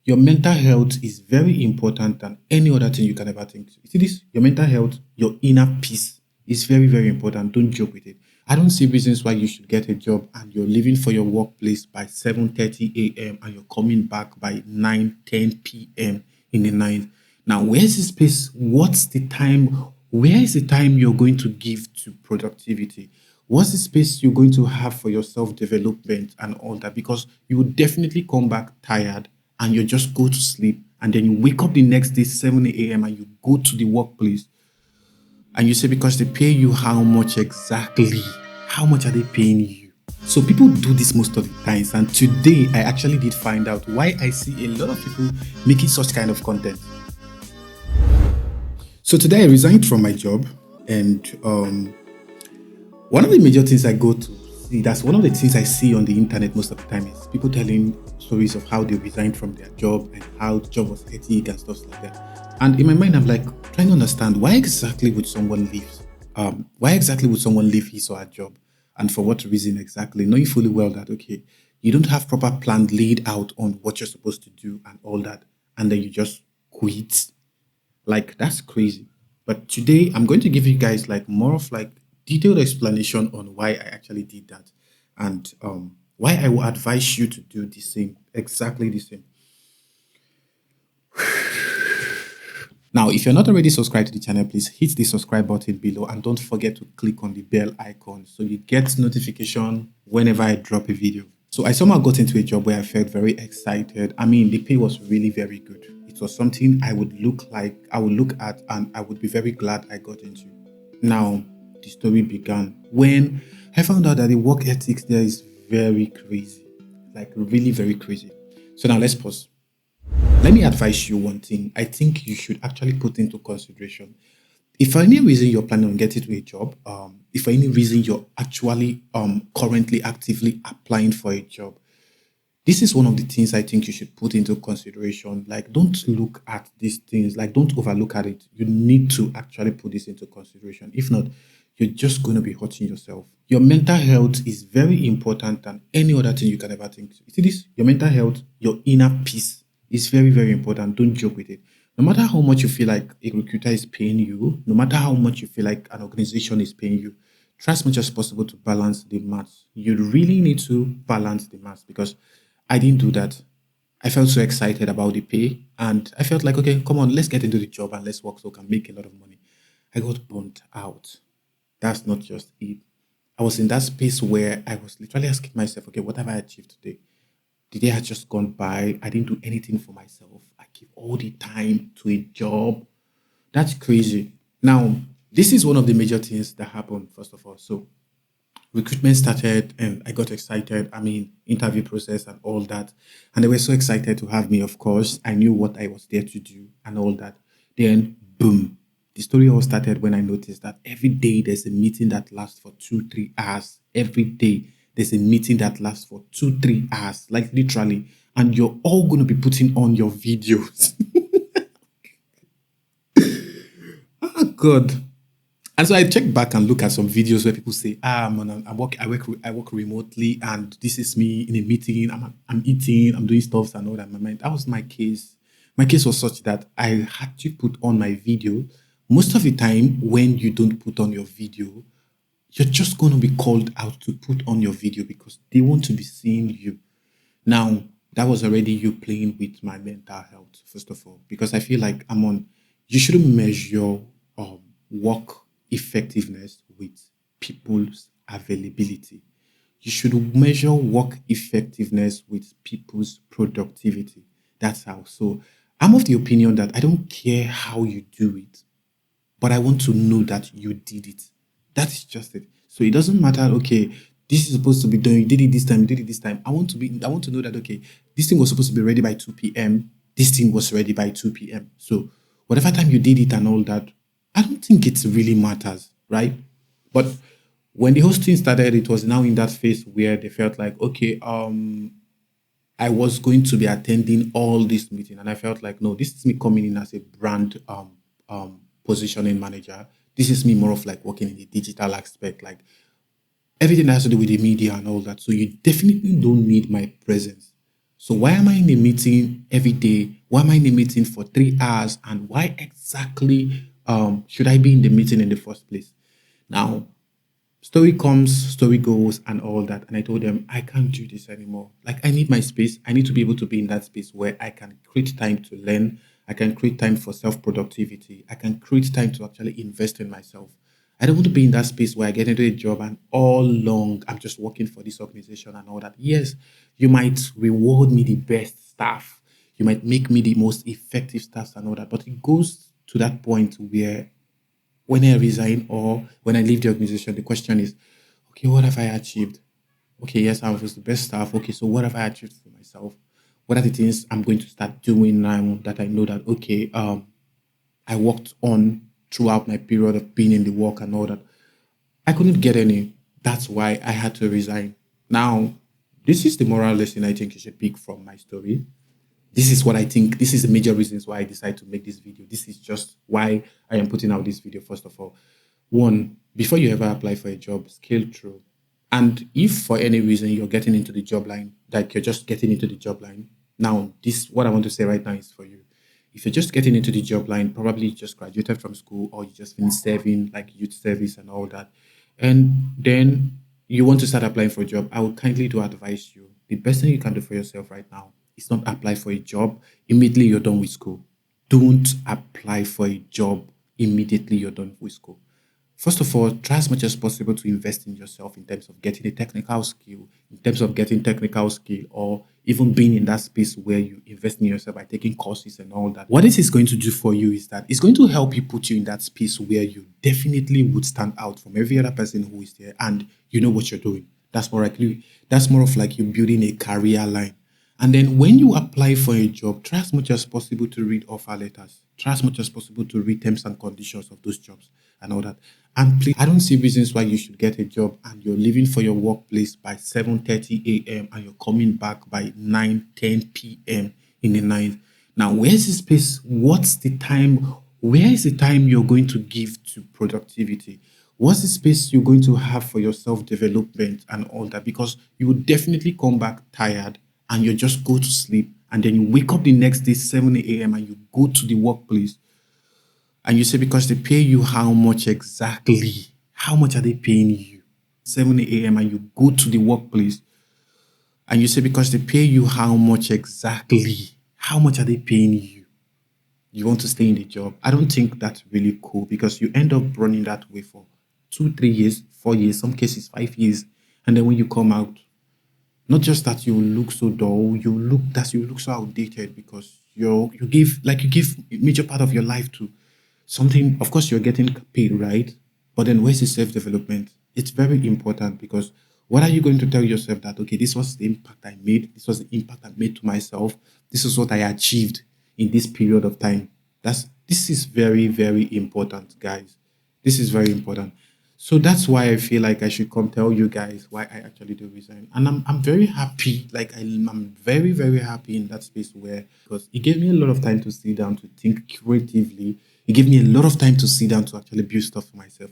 Your mental health is very important than any other thing you can ever think. You see this? Your mental health, your inner peace is very, very important. Don't joke with it. I don't see reasons why you should get a job and you're leaving for your workplace by 7:30 a.m. and you're coming back by 9:10 p.m. in the night. Now, where's the space? What's the time? Where is the time you're going to give to productivity? What's the space you're going to have for your self development and all that? Because you will definitely come back tired and you just go to sleep and then you wake up the next day 7 a.m. and you go to the workplace and you say because they pay you how much exactly? How much are they paying you? So people do this most of the times. And today I actually did find out why I see a lot of people making such kind of content. So today I resigned from my job and one of the major things I go to see, that's one of the things I see on the internet most of the time is people telling stories of how they resigned from their job and how the job was hectic and stuff like that. And in my mind, I'm like trying to understand why exactly would someone leave? Why exactly would someone leave his or her job? And for what reason exactly? Knowing fully well that, okay, you don't have proper plan laid out on what you're supposed to do and all that. And then you just quit, like that's crazy. But today I'm going to give you guys like more of like detailed explanation on why I actually did that and why I will advise you to do the same, exactly the same. Now, if you're not already subscribed to the channel, please hit the subscribe button below and don't forget to click on the bell icon so you get notification whenever I drop a video. So I somehow got into a job where I felt very excited. I mean, the pay was really very good. It was something I would look at and I would be very glad I got into. Now, the story began when I found out that the work ethics there is very crazy, like really very crazy. So now let's pause. Let me advise you one thing I think you should actually put into consideration. If for any reason you're planning on getting to a job, if for any reason you're actually currently actively applying for a job, this is one of the things I think you should put into consideration. Like, don't look at these things, like, don't overlook at it. You need to actually put this into consideration. If not, you're just going to be hurting yourself. Your mental health is very important than any other thing you can ever think. You see this? Your mental health, your inner peace is very, very important. Don't joke with it. No matter how much you feel like a recruiter is paying you, no matter how much you feel like an organization is paying you, try as much as possible to balance the maths. You really need to balance the maths because I didn't do that. I felt so excited about the pay and I felt like, okay, come on, let's get into the job and let's work so I can make a lot of money. I got burnt out. That's not just it. I was in that space where I was literally asking myself, okay, what have I achieved today? The day had just gone by. I didn't do anything for myself. I give all the time to a job. That's crazy. Now, this is one of the major things that happened, first of all. So, recruitment started and I got excited. I mean, interview process and all that. And they were so excited to have me, of course. I knew what I was there to do and all that. Then, boom, the story all started when I noticed that every day there's a meeting that lasts for 2, 3 hours. Every day there's a meeting that lasts for 2, 3 hours, like literally. And you're all going to be putting on your videos. Oh, God. And so I check back and look at some videos where people say, man, I work remotely, and this is me in a meeting. I'm eating, I'm doing stuff and all that. My mind, that was my case. My case was such that I had to put on my video. Most of the time, when you don't put on your video, you're just going to be called out to put on your video because they want to be seeing you. Now, that was already you playing with my mental health, first of all, because I feel like you shouldn't measure work effectiveness with people's availability. You should measure work effectiveness with people's productivity. That's how. So I'm of the opinion that I don't care how you do it, but I want to know that you did it. That is just it. So it doesn't matter, okay, this is supposed to be done, you did it this time, you did it this time. I want to know that, okay, this thing was supposed to be ready by 2 p.m. This thing was ready by 2 p.m. So whatever time you did it and all that, I don't think it really matters, right? But when the hosting started, it was now in that phase where they felt like, okay, I was going to be attending all this meeting, and I felt like, no, this is me coming in as a brand positioning manager. This is me more of like working in the digital aspect, like everything that has to do with the media and all that. So you definitely don't need my presence. So why am I in a meeting every day? Why am I in a meeting for 3 hours? And why exactly should I be in the meeting in the first place? Now, story comes, story goes, and all that. And I told them, I can't do this anymore. Like, I need my space. I need to be able to be in that space where I can create time to learn. I can create time for self productivity. I can create time to actually invest in myself. I don't want to be in that space where I get into a job and all long I'm just working for this organization and all that. Yes, you might reward me the best staff. You might make me the most effective staff and all that. But it goes to that point where when I resign or when I leave the organization, the question is, okay, what have I achieved? Okay, yes, I was the best staff. Okay, so what have I achieved for myself? What are the things I'm going to start doing now that I know that okay, I worked on throughout my period of being in the work and all that. I couldn't get any. That's why I had to resign. Now, this is the moral lesson I think you should pick from my story. This is what I think. This is the major reasons why I decided to make this video. This is just why I am putting out this video, first of all. One, before you ever apply for a job, scale through. And if for any reason you're getting into the job line, like you're just getting into the job line, now this what I want to say right now is for you. If you're just getting into the job line, probably you just graduated from school or you just finished serving like youth service and all that, and then you want to start applying for a job, I would kindly do advise you. The best thing you can do for yourself right now is not apply for a job immediately you're done with school. Don't apply for a job immediately you're done with school. First of all, try as much as possible to invest in yourself in terms of getting a technical skill, in terms of getting technical skill, or even being in that space where you invest in yourself by taking courses and all that. What this is going to do for you is that it's going to help you put you in that space where you definitely would stand out from every other person who is there and you know what you're doing. That's more of like you building a career line. And then when you apply for a job, try as much as possible to read offer letters. Try as much as possible to read terms and conditions of those jobs and all that. And please, I don't see reasons why you should get a job and you're leaving for your workplace by 7:30 a.m. and you're coming back by 9:10 p.m. in the night. Now, where's the space? What's the time? Where is the time you're going to give to productivity? What's the space you're going to have for your self development and all that? Because you will definitely come back tired and you just go to sleep and then you wake up the next day 7 a.m. and you go to the workplace and you say because they pay you how much exactly? How much are they paying you? 7 a.m. and you go to the workplace and you say because they pay you how much exactly? How much are they paying you? You want to stay in the job. I don't think that's really cool because you end up running that way for 2, 3 years, 4 years, some cases 5 years. And then when you come out, not just that you look so dull, you look so outdated because you give a major part of your life to something. Of course, you're getting paid, right? But then where's the self-development? It's very important because what are you going to tell yourself that okay, this was the impact I made, this was the impact I made to myself, this is what I achieved in this period of time. This is very, very important, guys. This is very important. So that's why I feel like I should come tell you guys why I actually do resign. And I'm very happy. Like I'm very, very happy in that space where because it gave me a lot of time to sit down to think creatively. It gave me a lot of time to sit down to actually build stuff for myself.